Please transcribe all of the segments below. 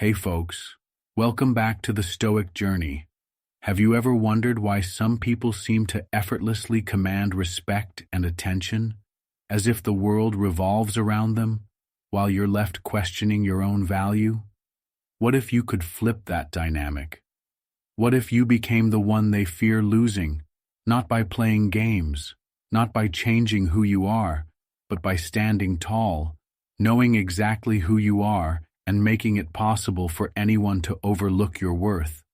Hey folks, welcome back to the Stoic Journey. Have you ever wondered why some people seem to effortlessly command respect and attention, as if the world revolves around them, while you're left questioning your own value? What if you could flip that dynamic? What if you became the one they fear losing, not by playing games, not by changing who you are, but by standing tall, knowing exactly who you are, and making it possible for anyone to overlook your worth?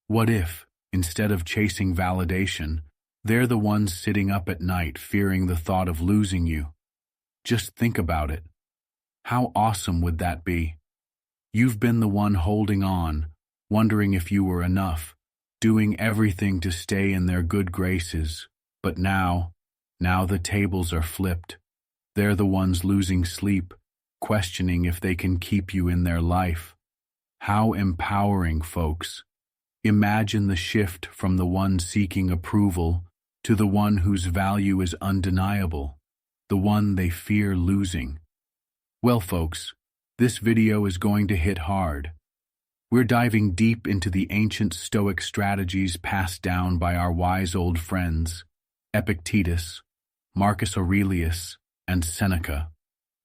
What if, instead of chasing validation, they're the ones sitting up at night fearing the thought of losing you? Just think about it. How awesome would that be? You've been the one holding on, wondering if you were enough, doing everything to stay in their good graces, but now the tables are flipped. They're the ones losing sleep, questioning if they can keep you in their life. How empowering, folks. Imagine the shift from the one seeking approval to the one whose value is undeniable, the one they fear losing. Well, folks, this video is going to hit hard. We're diving deep into the ancient Stoic strategies passed down by our wise old friends, Epictetus, Marcus Aurelius, and Seneca,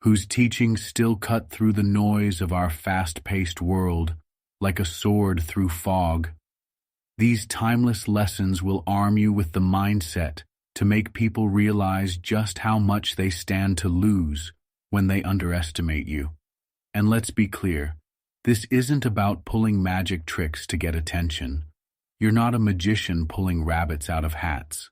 whose teachings still cut through the noise of our fast-paced world like a sword through fog. These timeless lessons will arm you with the mindset to make people realize just how much they stand to lose when they underestimate you. And let's be clear, this isn't about pulling magic tricks to get attention. You're not a magician pulling rabbits out of hats.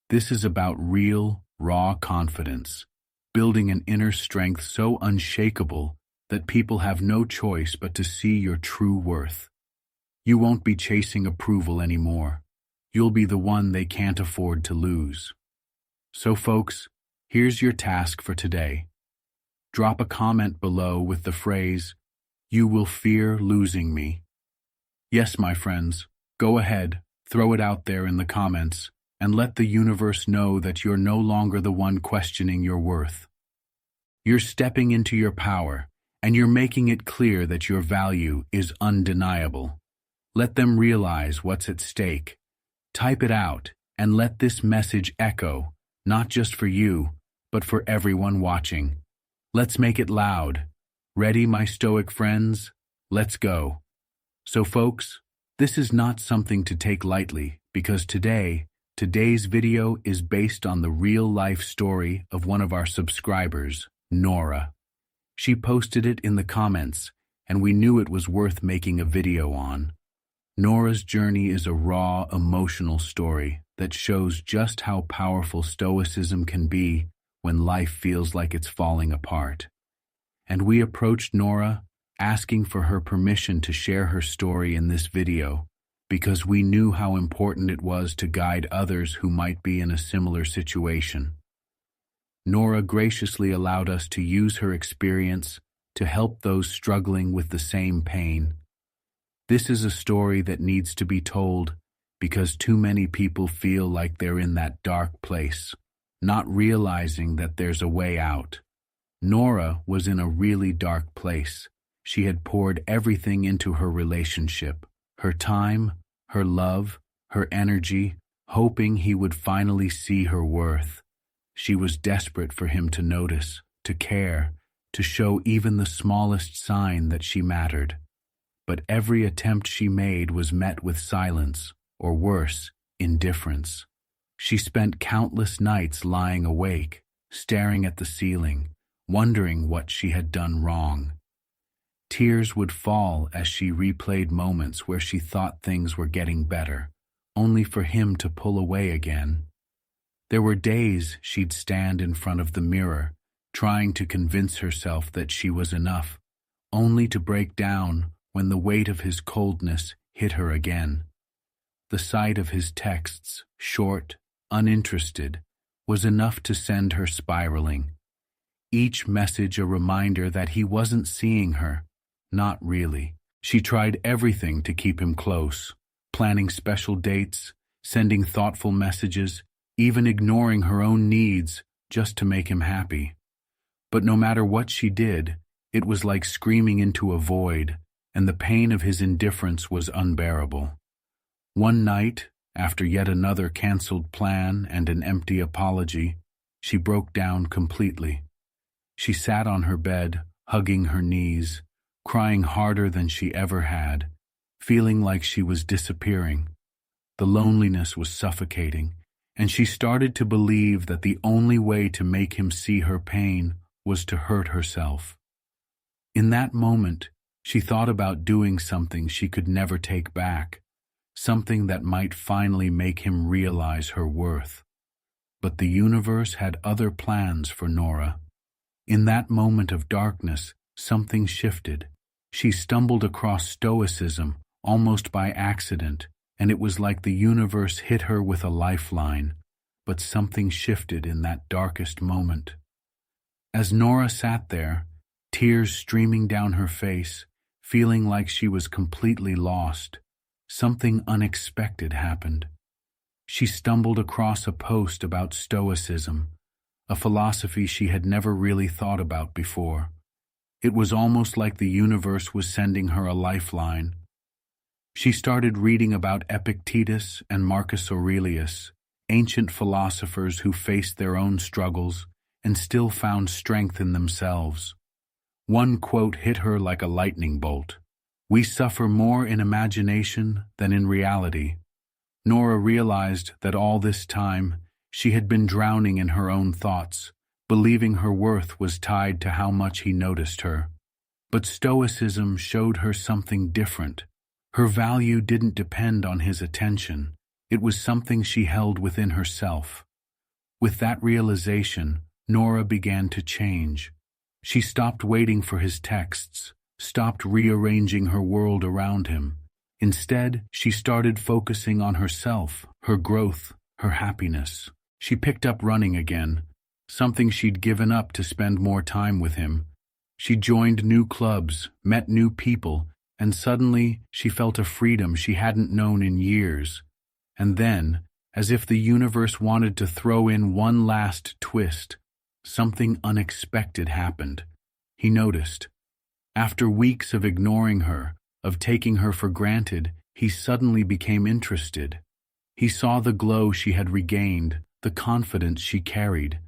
This is about real, raw confidence, building an inner strength so unshakable that people have no choice but to see your true worth. You won't be chasing approval anymore. You'll be the one they can't afford to lose. So folks, here's your task for today. Drop a comment below with the phrase, "You will fear losing me." Yes, my friends, go ahead, throw it out there in the comments, and let the universe know that you're no longer the one questioning your worth. You're stepping into your power, and you're making it clear that your value is undeniable. Let them realize what's at stake. Type it out, and let this message echo, not just for you, but for everyone watching. Let's make it loud. Ready, my Stoic friends? Let's go. So folks, this is not something to take lightly, because today's video is based on the real-life story of one of our subscribers, Nora. She posted it in the comments, and we knew it was worth making a video on. Nora's journey is a raw, emotional story that shows just how powerful Stoicism can be when life feels like it's falling apart. And we approached Nora, asking for her permission to share her story in this video, because we knew how important it was to guide others who might be in a similar situation. Nora graciously allowed us to use her experience to help those struggling with the same pain. This is a story that needs to be told because too many people feel like they're in that dark place, not realizing that there's a way out. Nora was in a really dark place. She had poured everything into her relationship, her time, her love, her energy, hoping he would finally see her worth. She was desperate for him to notice, to care, to show even the smallest sign that she mattered. But every attempt she made was met with silence, or worse, indifference. She spent countless nights lying awake, staring at the ceiling, wondering what she had done wrong. Tears would fall as she replayed moments where she thought things were getting better, only for him to pull away again. There were days she'd stand in front of the mirror, trying to convince herself that she was enough, only to break down when the weight of his coldness hit her again. The sight of his texts, short, uninterested, was enough to send her spiraling. Each message a reminder that he wasn't seeing her. Not really. She tried everything to keep him close, planning special dates, sending thoughtful messages, even ignoring her own needs just to make him happy. But no matter what she did, it was like screaming into a void, and the pain of his indifference was unbearable. One night, after yet another cancelled plan and an empty apology, she broke down completely. She sat on her bed, hugging her knees, crying harder than she ever had, feeling like she was disappearing. The loneliness was suffocating, and she started to believe that the only way to make him see her pain was to hurt herself. In that moment, she thought about doing something she could never take back, something that might finally make him realize her worth. But the universe had other plans for Nora. In that moment of darkness, something shifted. She stumbled across Stoicism, almost by accident, and it was like the universe hit her with a lifeline. But something shifted in that darkest moment. As Nora sat there, tears streaming down her face, feeling like she was completely lost, something unexpected happened. She stumbled across a post about Stoicism, a philosophy she had never really thought about before. It was almost like the universe was sending her a lifeline. She started reading about Epictetus and Marcus Aurelius, ancient philosophers who faced their own struggles and still found strength in themselves. One quote hit her like a lightning bolt. "We suffer more in imagination than in reality." Nora realized that all this time she had been drowning in her own thoughts, believing her worth was tied to how much he noticed her. But Stoicism showed her something different. Her value didn't depend on his attention. It was something she held within herself. With that realization, Nora began to change. She stopped waiting for his texts, stopped rearranging her world around him. Instead, she started focusing on herself, her growth, her happiness. She picked up running again, something she'd given up to spend more time with him. She joined new clubs, met new people, and suddenly she felt a freedom she hadn't known in years. And then, as if the universe wanted to throw in one last twist, something unexpected happened. He noticed. After weeks of ignoring her, of taking her for granted, he suddenly became interested. He saw the glow she had regained, the confidence she carried.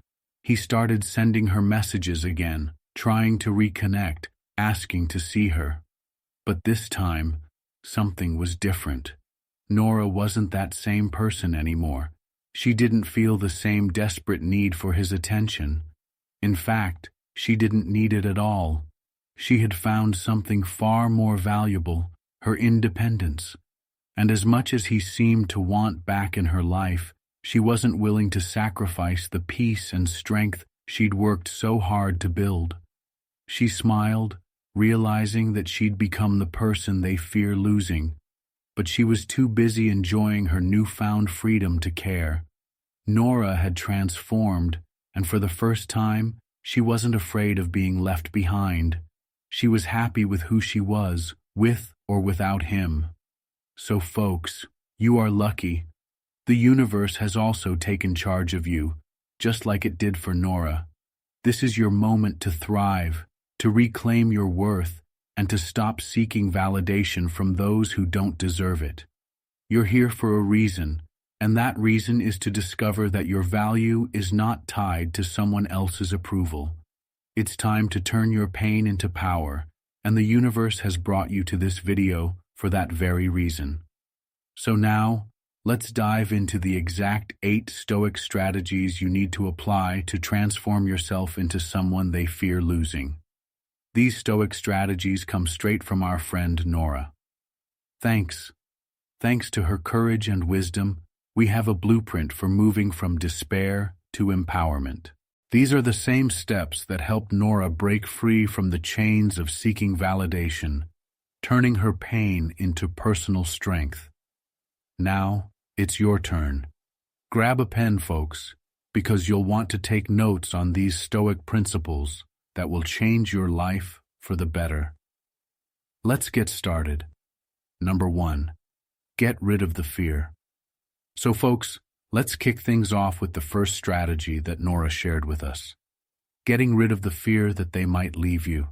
He started sending her messages again, trying to reconnect, asking to see her. But this time, something was different. Nora wasn't that same person anymore. She didn't feel the same desperate need for his attention. In fact, she didn't need it at all. She had found something far more valuable, her independence. And as much as he seemed to want back in her life, she wasn't willing to sacrifice the peace and strength she'd worked so hard to build. She smiled, realizing that she'd become the person they fear losing, but she was too busy enjoying her newfound freedom to care. Nora had transformed, and for the first time, she wasn't afraid of being left behind. She was happy with who she was, with or without him. So folks, you are lucky. The universe has also taken charge of you, just like it did for Nora. This is your moment to thrive, to reclaim your worth, and to stop seeking validation from those who don't deserve it. You're here for a reason, and that reason is to discover that your value is not tied to someone else's approval. It's time to turn your pain into power, and the universe has brought you to this video for that very reason. So now, let's dive into the exact 8 Stoic strategies you need to apply to transform yourself into someone they fear losing. These Stoic strategies come straight from our friend Nora. Thanks to her courage and wisdom, we have a blueprint for moving from despair to empowerment. These are the same steps that helped Nora break free from the chains of seeking validation, turning her pain into personal strength. Now, it's your turn. Grab a pen, folks, because you'll want to take notes on these Stoic principles that will change your life for the better. Let's get started. Number 1, get rid of the fear. So folks, let's kick things off with the first strategy that Nora shared with us. Getting rid of the fear that they might leave you.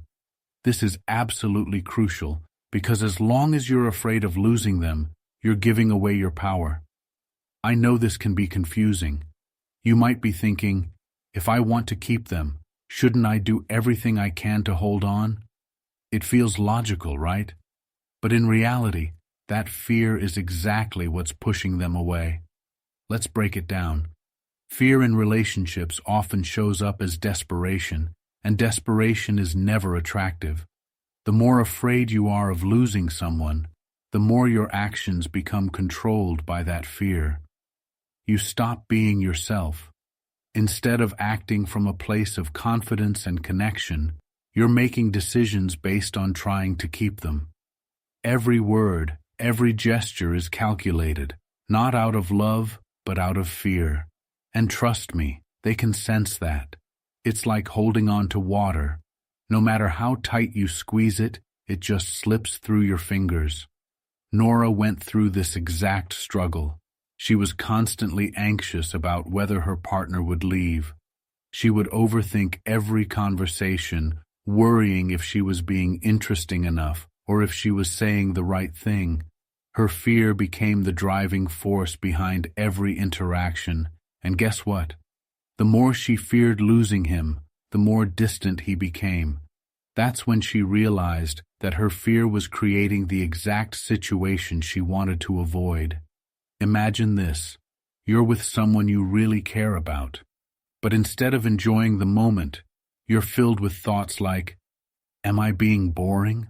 This is absolutely crucial because as long as you're afraid of losing them, you're giving away your power. I know this can be confusing. You might be thinking, if I want to keep them, shouldn't I do everything I can to hold on? It feels logical, right? But in reality, that fear is exactly what's pushing them away. Let's break it down. Fear in relationships often shows up as desperation, and desperation is never attractive. The more afraid you are of losing someone, the more your actions become controlled by that fear. You stop being yourself. Instead of acting from a place of confidence and connection, you're making decisions based on trying to keep them. Every word, every gesture is calculated, not out of love, but out of fear. And trust me, they can sense that. It's like holding on to water. No matter how tight you squeeze it, it just slips through your fingers. Nora went through this exact struggle. She was constantly anxious about whether her partner would leave. She would overthink every conversation, worrying if she was being interesting enough or if she was saying the right thing. Her fear became the driving force behind every interaction, and guess what? The more she feared losing him, the more distant he became. That's when she realized that her fear was creating the exact situation she wanted to avoid. Imagine this. You're with someone you really care about, but instead of enjoying the moment, you're filled with thoughts like, am I being boring?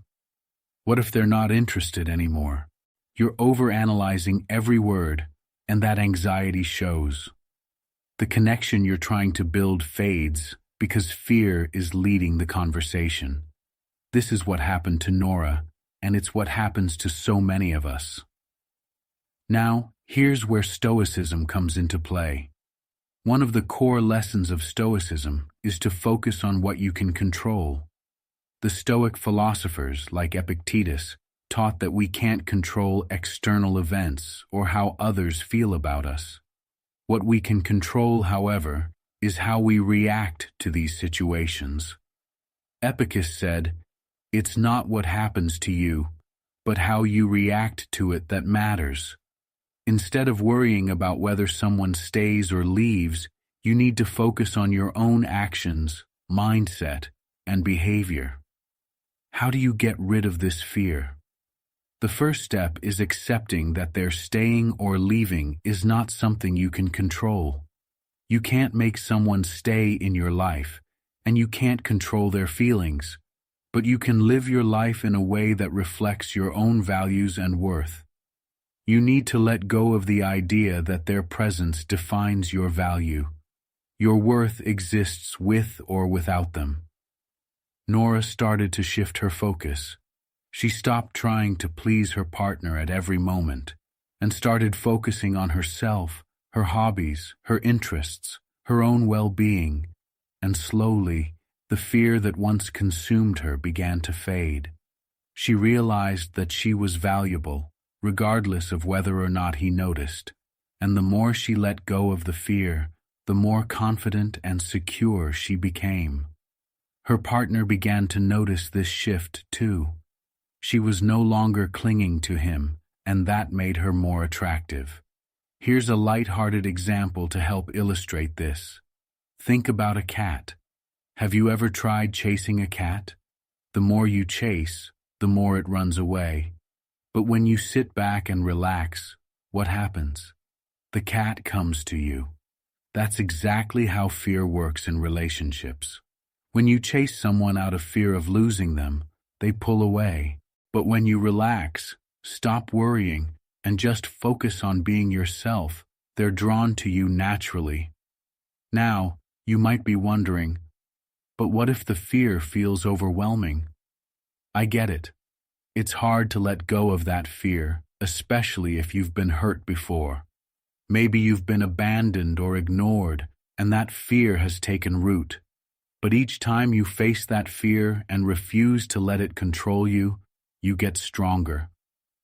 What if they're not interested anymore? You're overanalyzing every word, and that anxiety shows. The connection you're trying to build fades because fear is leading the conversation. This is what happened to Nora, and it's what happens to so many of us. Now, here's where Stoicism comes into play. One of the core lessons of Stoicism is to focus on what you can control. The Stoic philosophers, like Epictetus, taught that we can't control external events or how others feel about us. What we can control, however, is how we react to these situations. Epictetus said, "It's not what happens to you, but how you react to it that matters." Instead of worrying about whether someone stays or leaves, you need to focus on your own actions, mindset, and behavior. How do you get rid of this fear? The first step is accepting that their staying or leaving is not something you can control. You can't make someone stay in your life, and you can't control their feelings, but you can live your life in a way that reflects your own values and worth. You need to let go of the idea that their presence defines your value. Your worth exists with or without them. Nora started to shift her focus. She stopped trying to please her partner at every moment and started focusing on herself, her hobbies, her interests, her own well-being, and slowly, the fear that once consumed her began to fade. She realized that she was valuable, regardless of whether or not he noticed, and the more she let go of the fear, the more confident and secure she became. Her partner began to notice this shift too. She was no longer clinging to him, and that made her more attractive. Here's a light-hearted example to help illustrate this. Think about a cat. Have you ever tried chasing a cat? The more you chase, the more it runs away. But when you sit back and relax, what happens? The cat comes to you. That's exactly how fear works in relationships. When you chase someone out of fear of losing them, they pull away. But when you relax, stop worrying, and just focus on being yourself, they're drawn to you naturally. Now, you might be wondering, but what if the fear feels overwhelming? I get it. It's hard to let go of that fear, especially if you've been hurt before. Maybe you've been abandoned or ignored, and that fear has taken root. But each time you face that fear and refuse to let it control you, you get stronger.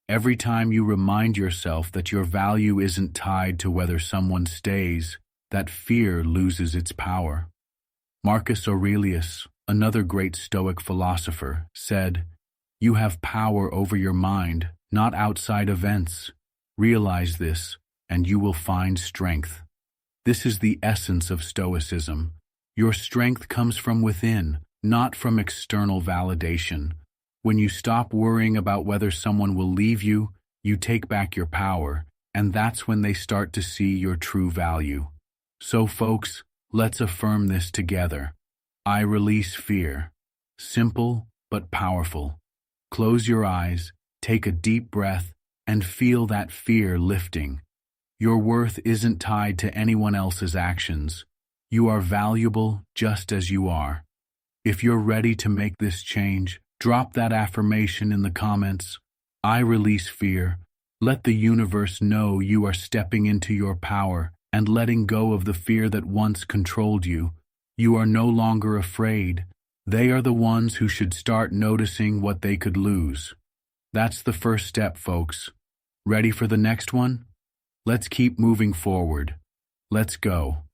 Every time you remind yourself that your value isn't tied to whether someone stays, that fear loses its power. Marcus Aurelius, another great Stoic philosopher, said, You have power over your mind, not outside events. Realize this, and you will find strength. This is the essence of Stoicism. Your strength comes from within, not from external validation. When you stop worrying about whether someone will leave you, you take back your power, and that's when they start to see your true value. So folks, let's affirm this together. I release fear. Simple but powerful. Close your eyes, take a deep breath, and feel that fear lifting. Your worth isn't tied to anyone else's actions. You are valuable just as you are. If you're ready to make this change, drop that affirmation in the comments. I release fear. Let the universe know you are stepping into your power and letting go of the fear that once controlled you. You are no longer afraid. They are the ones who should start noticing what they could lose. That's the first step, folks. Ready for the next one? Let's keep moving forward. Let's go.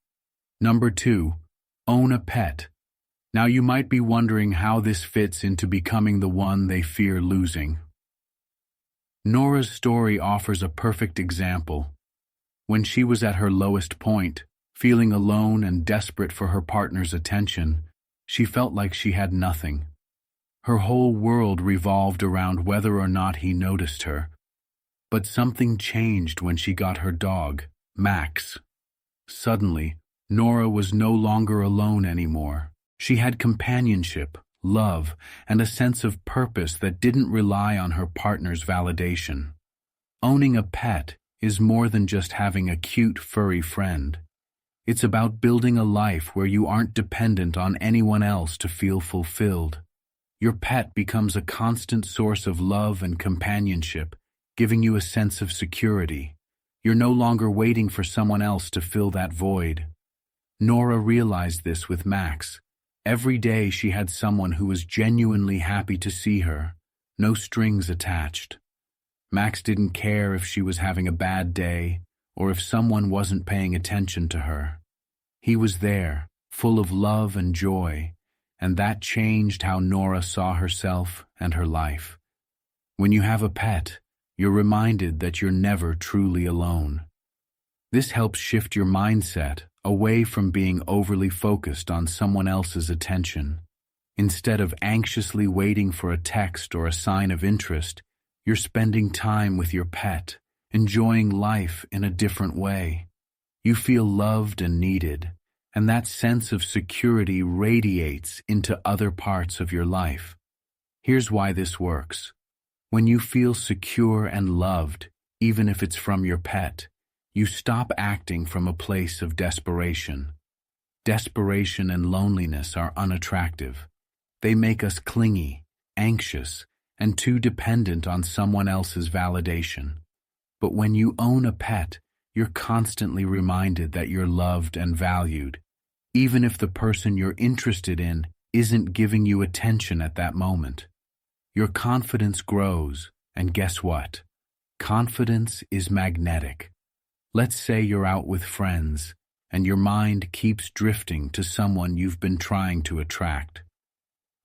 Number 2, own a pet. Now you might be wondering how this fits into becoming the one they fear losing. Nora's story offers a perfect example. When she was at her lowest point, feeling alone and desperate for her partner's attention, she felt like she had nothing. Her whole world revolved around whether or not he noticed her. But something changed when she got her dog, Max. Suddenly, Nora was no longer alone anymore. She had companionship, love, and a sense of purpose that didn't rely on her partner's validation. Owning a pet is more than just having a cute, furry friend. It's about building a life where you aren't dependent on anyone else to feel fulfilled. Your pet becomes a constant source of love and companionship, giving you a sense of security. You're no longer waiting for someone else to fill that void. Nora realized this with Max. Every day she had someone who was genuinely happy to see her, no strings attached. Max didn't care if she was having a bad day or if someone wasn't paying attention to her. He was there, full of love and joy, and that changed how Nora saw herself and her life. When you have a pet, you're reminded that you're never truly alone. This helps shift your mindset away from being overly focused on someone else's attention. Instead of anxiously waiting for a text or a sign of interest, you're spending time with your pet, enjoying life in a different way. You feel loved and needed, and that sense of security radiates into other parts of your life. Here's why this works. When you feel secure and loved, even if it's from your pet, you stop acting from a place of desperation. Desperation and loneliness are unattractive. They make us clingy, anxious, and too dependent on someone else's validation. But when you own a pet, you're constantly reminded that you're loved and valued, even if the person you're interested in isn't giving you attention at that moment. Your confidence grows, and guess what? Confidence is magnetic. Let's say you're out with friends, and your mind keeps drifting to someone you've been trying to attract.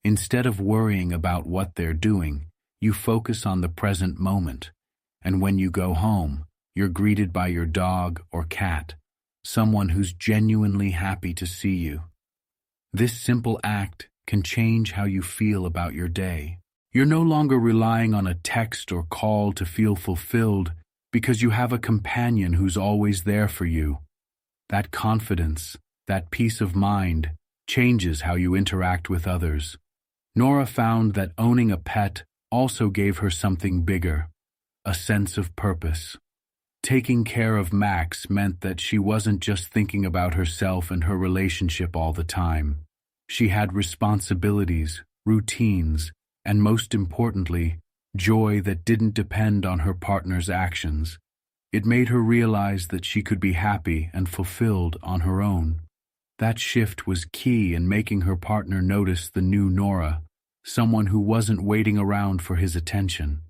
Instead of worrying about what they're doing, you focus on the present moment, and when you go home, you're greeted by your dog or cat, someone who's genuinely happy to see you. This simple act can change how you feel about your day. You're no longer relying on a text or call to feel fulfilled because you have a companion who's always there for you. That confidence, that peace of mind, changes how you interact with others. Nora found that owning a pet also gave her something bigger, a sense of purpose. Taking care of Max meant that she wasn't just thinking about herself and her relationship all the time. She had responsibilities, routines, and most importantly, joy that didn't depend on her partner's actions. It made her realize that she could be happy and fulfilled on her own. That shift was key in making her partner notice the new Nora, someone who wasn't waiting around for his attention.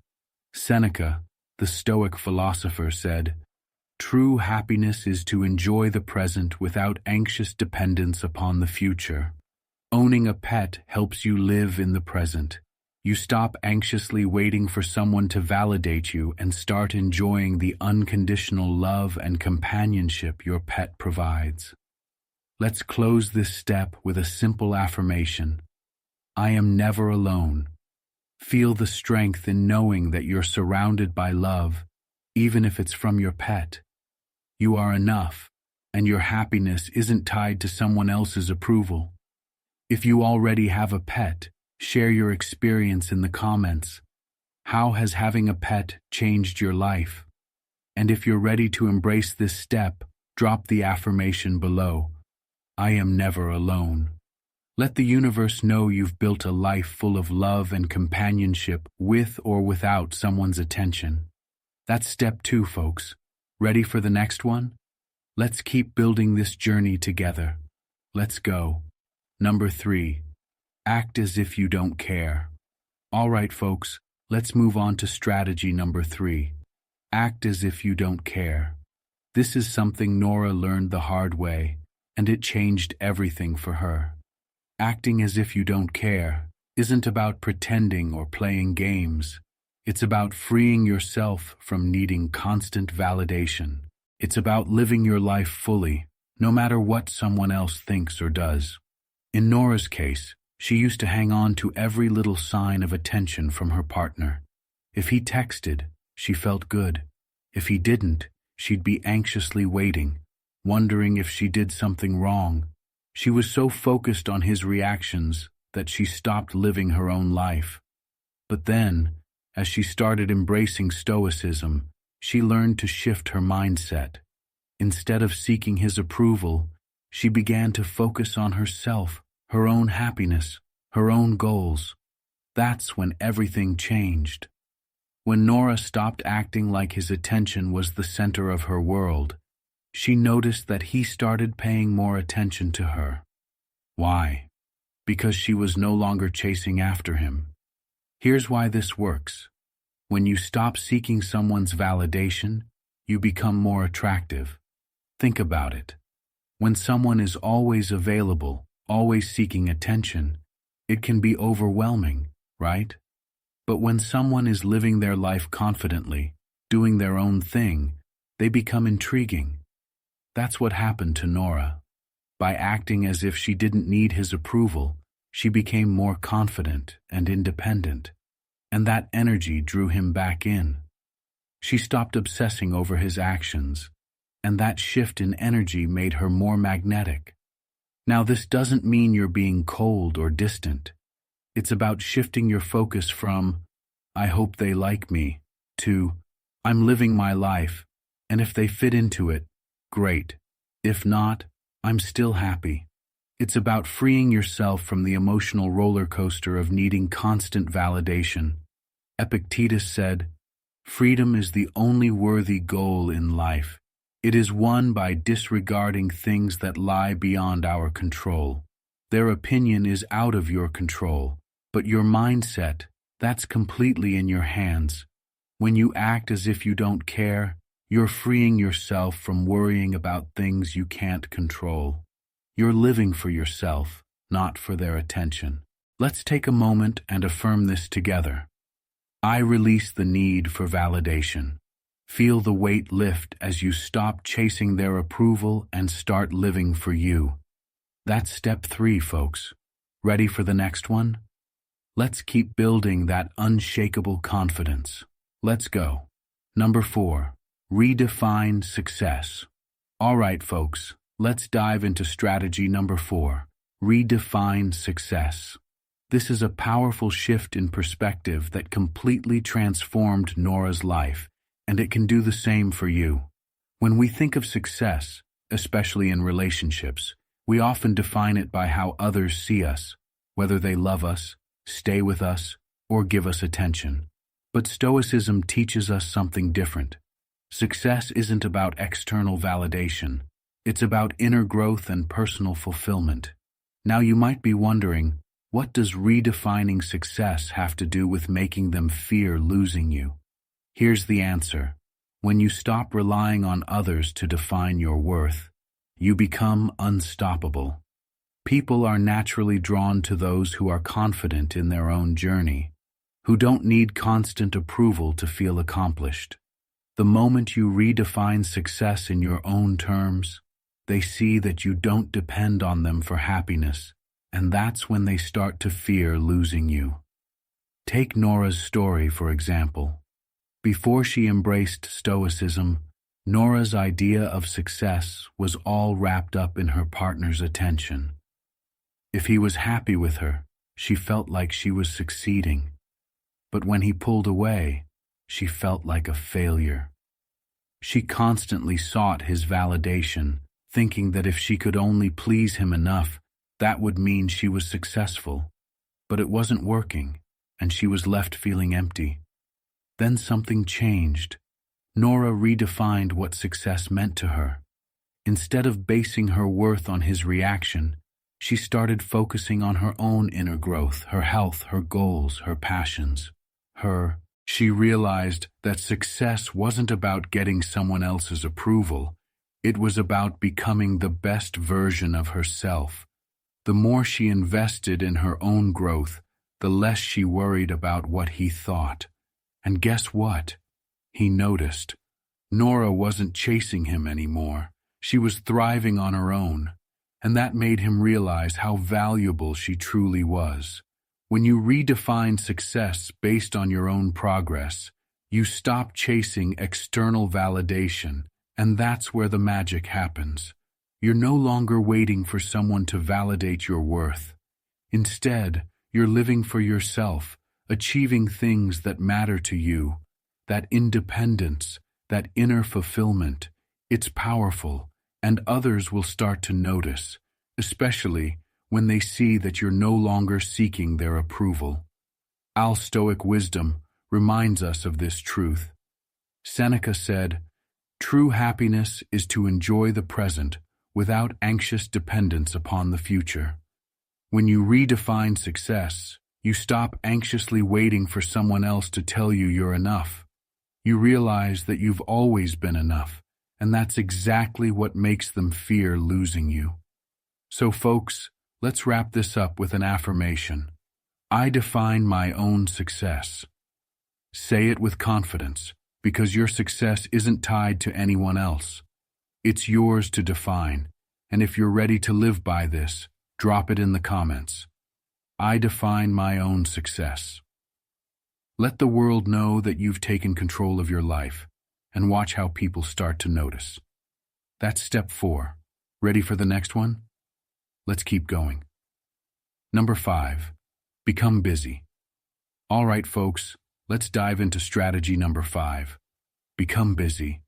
Seneca, the Stoic philosopher, said, "True happiness is to enjoy the present without anxious dependence upon the future." Owning a pet helps you live in the present. You stop anxiously waiting for someone to validate you and start enjoying the unconditional love and companionship your pet provides. Let's close this step with a simple affirmation. I am never alone. Feel the strength in knowing that you're surrounded by love, even if it's from your pet. You are enough, and your happiness isn't tied to someone else's approval. If you already have a pet, share your experience in the comments. How has having a pet changed your life? And if you're ready to embrace this step, drop the affirmation below. I am never alone. Let the universe know you've built a life full of love and companionship with or without someone's attention. That's step 2, folks. Ready for the next one? Let's keep building this journey together. Let's go. Number 3. Act as if you don't care. All right, folks, let's move on to strategy number 3. Act as if you don't care. This is something Nora learned the hard way, and it changed everything for her. Acting as if you don't care isn't about pretending or playing games. It's about freeing yourself from needing constant validation. It's about living your life fully, no matter what someone else thinks or does. In Nora's case, she used to hang on to every little sign of attention from her partner. If he texted, she felt good. If he didn't, she'd be anxiously waiting, wondering if she did something wrong. She was so focused on his reactions that she stopped living her own life. But then, as she started embracing Stoicism, she learned to shift her mindset. Instead of seeking his approval, she began to focus on herself, her own happiness, her own goals. That's when everything changed. When Nora stopped acting like his attention was the center of her world, she noticed that he started paying more attention to her. Why? Because she was no longer chasing after him. Here's why this works. When you stop seeking someone's validation, you become more attractive. Think about it. When someone is always available, always seeking attention, it can be overwhelming, right? But when someone is living their life confidently, doing their own thing, they become intriguing. That's what happened to Nora. By acting as if she didn't need his approval, she became more confident and independent, and that energy drew him back in. She stopped obsessing over his actions, and that shift in energy made her more magnetic. Now, this doesn't mean you're being cold or distant. It's about shifting your focus from, I hope they like me, to, I'm living my life, and if they fit into it, great. If not, I'm still happy. It's about freeing yourself from the emotional roller coaster of needing constant validation. Epictetus said, freedom is the only worthy goal in life. It is won by disregarding things that lie beyond our control. Their opinion is out of your control, but your mindset, that's completely in your hands. When you act as if you don't care, you're freeing yourself from worrying about things you can't control. You're living for yourself, not for their attention. Let's take a moment and affirm this together. I release the need for validation. Feel the weight lift as you stop chasing their approval and start living for you. That's step 3, folks. Ready for the next one? Let's keep building that unshakable confidence. Let's go. Number 4. Redefine success. All right, folks, let's dive into strategy number 4. Redefine success. This is a powerful shift in perspective that completely transformed Nora's life, and it can do the same for you. When we think of success, especially in relationships, we often define it by how others see us, whether they love us, stay with us, or give us attention. But Stoicism teaches us something different. Success isn't about external validation. It's about inner growth and personal fulfillment. Now you might be wondering, what does redefining success have to do with making them fear losing you? Here's the answer. When you stop relying on others to define your worth, you become unstoppable. People are naturally drawn to those who are confident in their own journey. who don't need constant approval to feel accomplished. The moment you redefine success in your own terms, they see that you don't depend on them for happiness, and that's when they start to fear losing you. Take Nora's story, for example. Before she embraced Stoicism, Nora's idea of success was all wrapped up in her partner's attention. If he was happy with her, she felt like she was succeeding. But when he pulled away, she felt like a failure. She constantly sought his validation, thinking that if she could only please him enough, that would mean she was successful. But it wasn't working, and she was left feeling empty. Then something changed. Nora redefined what success meant to her. Instead of basing her worth on his reaction, she started focusing on her own inner growth, her health, her goals, her passions. She realized that success wasn't about getting someone else's approval. It was about becoming the best version of herself. The more she invested in her own growth, the less she worried about what he thought. And guess what? He noticed. Nora wasn't chasing him anymore. She was thriving on her own. And that made him realize how valuable she truly was. When you redefine success based on your own progress, you stop chasing external validation, and that's where the magic happens. You're no longer waiting for someone to validate your worth. Instead, you're living for yourself, achieving things that matter to you. That independence, that inner fulfillment, it's powerful, and others will start to notice, especially when they see that you're no longer seeking their approval. Our Stoic wisdom reminds us of this truth. Seneca said, "True happiness is to enjoy the present without anxious dependence upon the future." When you redefine success, you stop anxiously waiting for someone else to tell you you're enough. You realize that you've always been enough, and that's exactly what makes them fear losing you. So folks, let's wrap this up with an affirmation. I define my own success. Say it with confidence, because your success isn't tied to anyone else. It's yours to define, and if you're ready to live by this, drop it in the comments. I define my own success. Let the world know that you've taken control of your life, and watch how people start to notice. That's step 4. Ready for the next one? Let's keep going. Number 5, become busy. All right, folks, let's dive into strategy number 5. Become busy.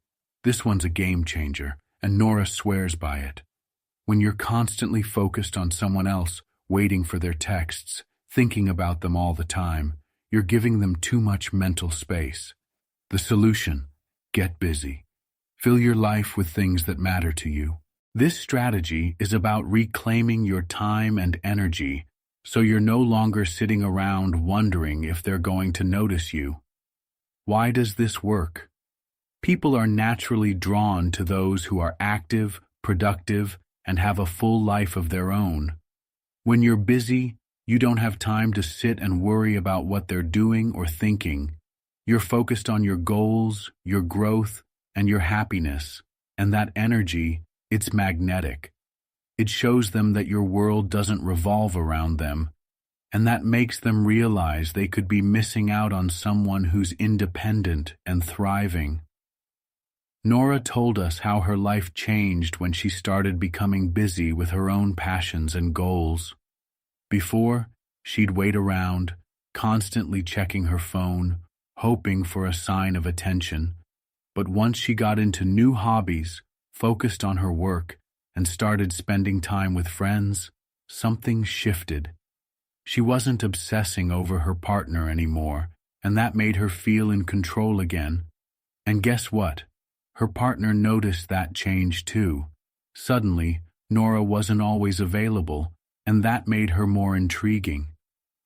This one's a game changer, and Nora swears by it. When you're constantly focused on someone else, waiting for their texts, thinking about them all the time, you're giving them too much mental space. The solution: get busy. Fill your life with things that matter to you. This strategy is about reclaiming your time and energy so you're no longer sitting around wondering if they're going to notice you. Why does this work? People are naturally drawn to those who are active, productive, and have a full life of their own. When you're busy, you don't have time to sit and worry about what they're doing or thinking. You're focused on your goals, your growth, and your happiness, and that energy, it's magnetic. It shows them that your world doesn't revolve around them, and that makes them realize they could be missing out on someone who's independent and thriving. Nora told us how her life changed when she started becoming busy with her own passions and goals. Before, she'd wait around, constantly checking her phone, hoping for a sign of attention. But once she got into new hobbies, focused on her work, and started spending time with friends, something shifted. She wasn't obsessing over her partner anymore, and that made her feel in control again. And guess what? Her partner noticed that change too. Suddenly, Nora wasn't always available, and that made her more intriguing.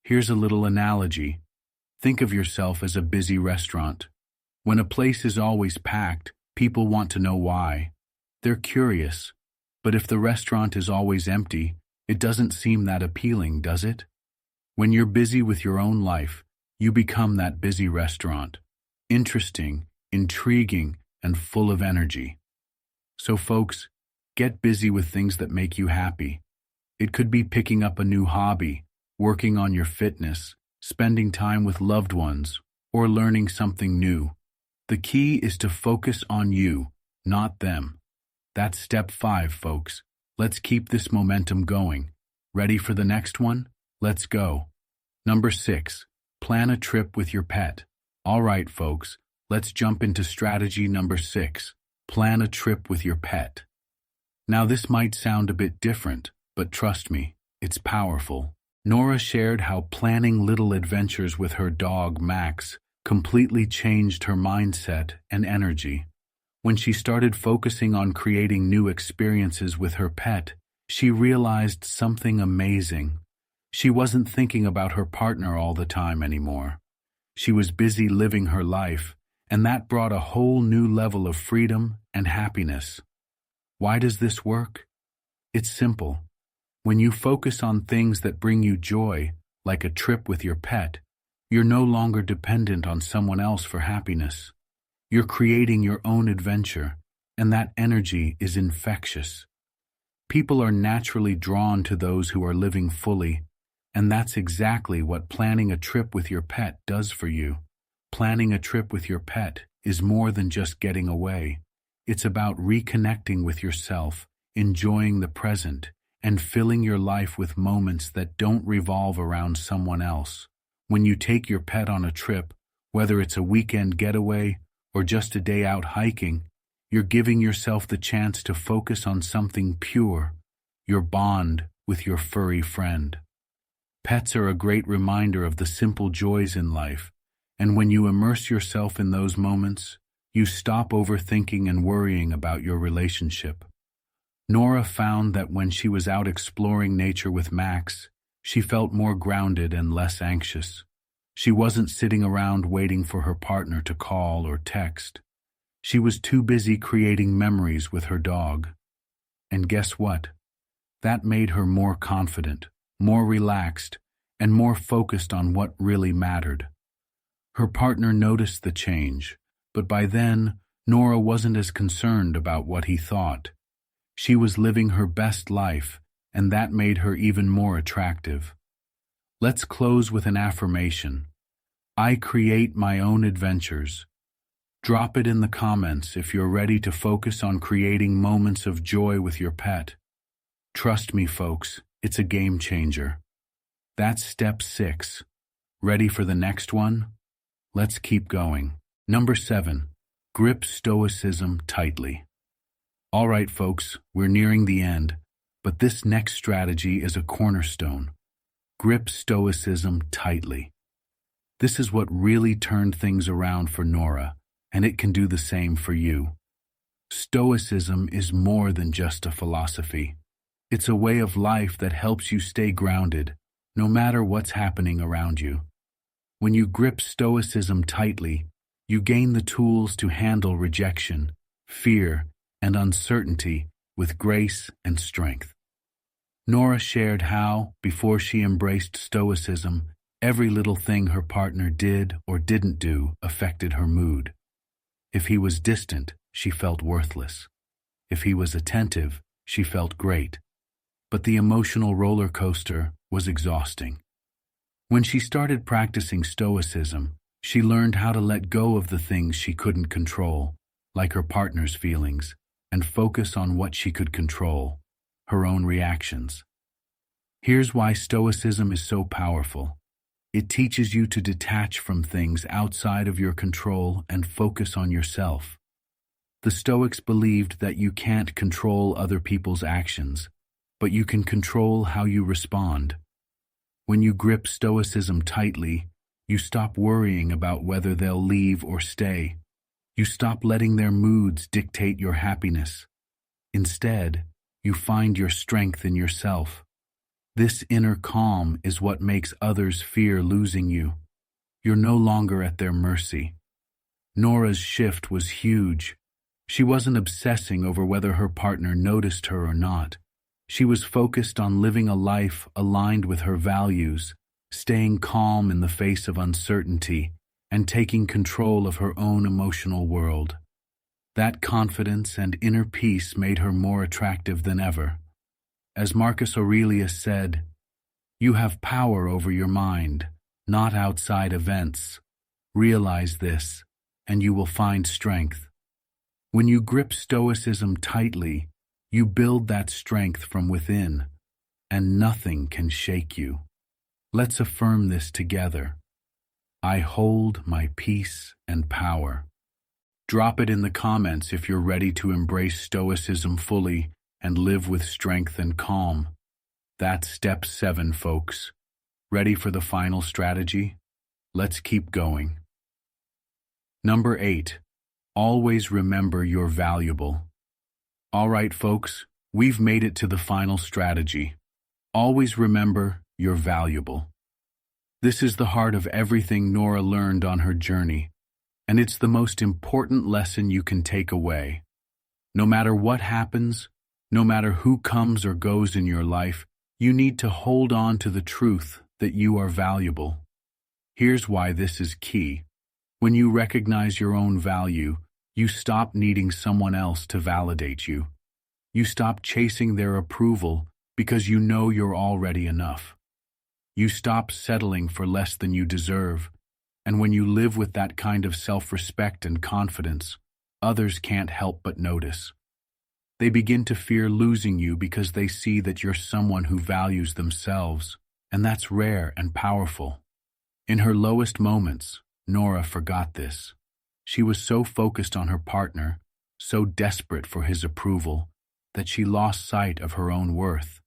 Here's a little analogy. Think of yourself as a busy restaurant. When a place is always packed, people want to know why. They're curious. But if the restaurant is always empty, it doesn't seem that appealing, does it? When you're busy with your own life, You become that busy restaurant. Interesting, intriguing, and full of energy. So folks, get busy with things that make you happy. It could be picking up a new hobby, working on your fitness, spending time with loved ones, or learning something new. The key is to focus on you, not them. That's step 5, folks. Let's keep this momentum going. Ready for the next one? Let's go. Number 6. Plan a trip with your pet. All right, folks, let's jump into strategy number 6. Plan a trip with your pet. Now this might sound a bit different, but trust me, it's powerful. Nora shared how planning little adventures with her dog, Max, completely changed her mindset and energy. When she started focusing on creating new experiences with her pet, she realized something amazing. She wasn't thinking about her partner all the time anymore. She was busy living her life, and that brought a whole new level of freedom and happiness. Why does this work? It's simple. When you focus on things that bring you joy, like a trip with your pet, you're no longer dependent on someone else for happiness. You're creating your own adventure, and that energy is infectious. People are naturally drawn to those who are living fully, and that's exactly what planning a trip with your pet does for you. Planning a trip with your pet is more than just getting away. It's about reconnecting with yourself, enjoying the present, and filling your life with moments that don't revolve around someone else. When you take your pet on a trip, whether it's a weekend getaway or just a day out hiking, you're giving yourself the chance to focus on something pure, your bond with your furry friend. Pets are a great reminder of the simple joys in life, and when you immerse yourself in those moments, you stop overthinking and worrying about your relationship. Nora found that when she was out exploring nature with Max, she felt more grounded and less anxious. She wasn't sitting around waiting for her partner to call or text. She was too busy creating memories with her dog. And guess what? That made her more confident, more relaxed, and more focused on what really mattered. Her partner noticed the change, but by then, Nora wasn't as concerned about what he thought. She was living her best life, and that made her even more attractive. Let's close with an affirmation. I create my own adventures. Drop it in the comments if you're ready to focus on creating moments of joy with your pet. Trust me, folks, it's a game changer. That's step 6. Ready for the next one? Let's keep going. Number 7. Grip Stoicism tightly. All right, folks, we're nearing the end, but this next strategy is a cornerstone. Grip Stoicism tightly. This is what really turned things around for Nora, and it can do the same for you. Stoicism is more than just a philosophy. It's a way of life that helps you stay grounded, no matter what's happening around you. When you grip Stoicism tightly, you gain the tools to handle rejection, fear, and uncertainty with grace and strength. Nora shared how, before she embraced Stoicism, every little thing her partner did or didn't do affected her mood. If he was distant, she felt worthless. If he was attentive, she felt great. But the emotional roller coaster was exhausting. When she started practicing Stoicism, she learned how to let go of the things she couldn't control, like her partner's feelings, and focus on what she could control, her own reactions. Here's why Stoicism is so powerful. It teaches you to detach from things outside of your control and focus on yourself. The Stoics believed that you can't control other people's actions, but you can control how you respond. When you grip Stoicism tightly, you stop worrying about whether they'll leave or stay. You stop letting their moods dictate your happiness. Instead, you find your strength in yourself. This inner calm is what makes others fear losing you. You're no longer at their mercy. Nora's shift was huge. She wasn't obsessing over whether her partner noticed her or not. She was focused on living a life aligned with her values, staying calm in the face of uncertainty, and taking control of her own emotional world. That confidence and inner peace made her more attractive than ever. As Marcus Aurelius said, "You have power over your mind, not outside events. Realize this, and you will find strength." When you grip Stoicism tightly, you build that strength from within, and nothing can shake you. Let's affirm this together. I hold my peace and power. Drop it in the comments if you're ready to embrace Stoicism fully and live with strength and calm. That's step 7, folks. Ready for the final strategy? Let's keep going. Number 8. Always remember you're valuable. All right, folks, we've made it to the final strategy. Always remember you're valuable. This is the heart of everything Nora learned on her journey, and it's the most important lesson you can take away. No matter what happens, no matter who comes or goes in your life, you need to hold on to the truth that you are valuable. Here's why this is key. When you recognize your own value, you stop needing someone else to validate you. You stop chasing their approval because you know you're already enough. You stop settling for less than you deserve, and when you live with that kind of self-respect and confidence, others can't help but notice. They begin to fear losing you because they see that you're someone who values themselves, and that's rare and powerful. In her lowest moments, Nora forgot this. She was so focused on her partner, so desperate for his approval, that she lost sight of her own worth.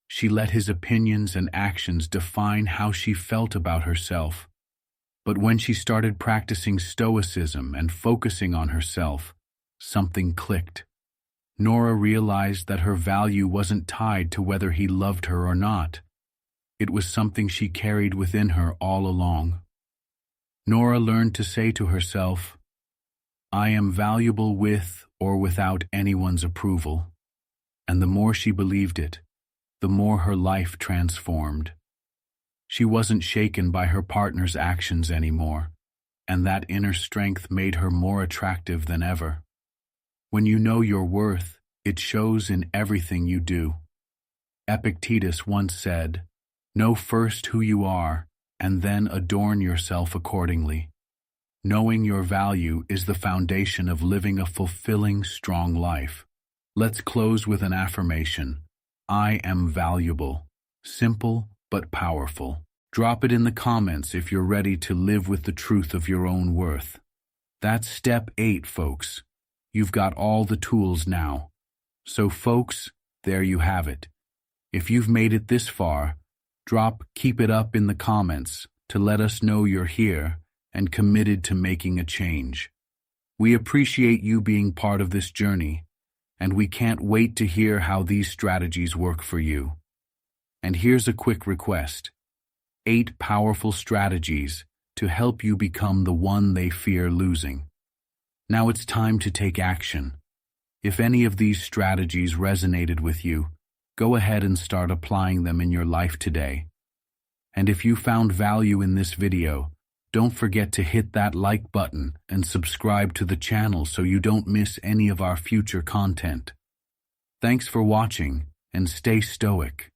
She let his opinions and actions define how she felt about herself. But when she started practicing Stoicism and focusing on herself, something clicked. Nora realized that her value wasn't tied to whether he loved her or not. It was something she carried within her all along. Nora learned to say to herself, "I am valuable with or without anyone's approval." And the more she believed it, the more her life transformed. She wasn't shaken by her partner's actions anymore, and that inner strength made her more attractive than ever. When you know your worth, it shows in everything you do. Epictetus once said, "Know first who you are, and then adorn yourself accordingly." Knowing your value is the foundation of living a fulfilling, strong life. Let's close with an affirmation. I am valuable. Simple but powerful. Drop it in the comments if you're ready to live with the truth of your own worth. That's step 8, folks. You've got all the tools now. So folks, there you have it. If you've made it this far, keep it up in the comments to let us know you're here and committed to making a change. We appreciate you being part of this journey, and we can't wait to hear how these strategies work for you. And here's a quick request. 8 powerful strategies to help you become the one they fear losing. Now it's time to take action. If any of these strategies resonated with you, go ahead and start applying them in your life today. And if you found value in this video, don't forget to hit that like button and subscribe to the channel so you don't miss any of our future content. Thanks for watching, and stay stoic.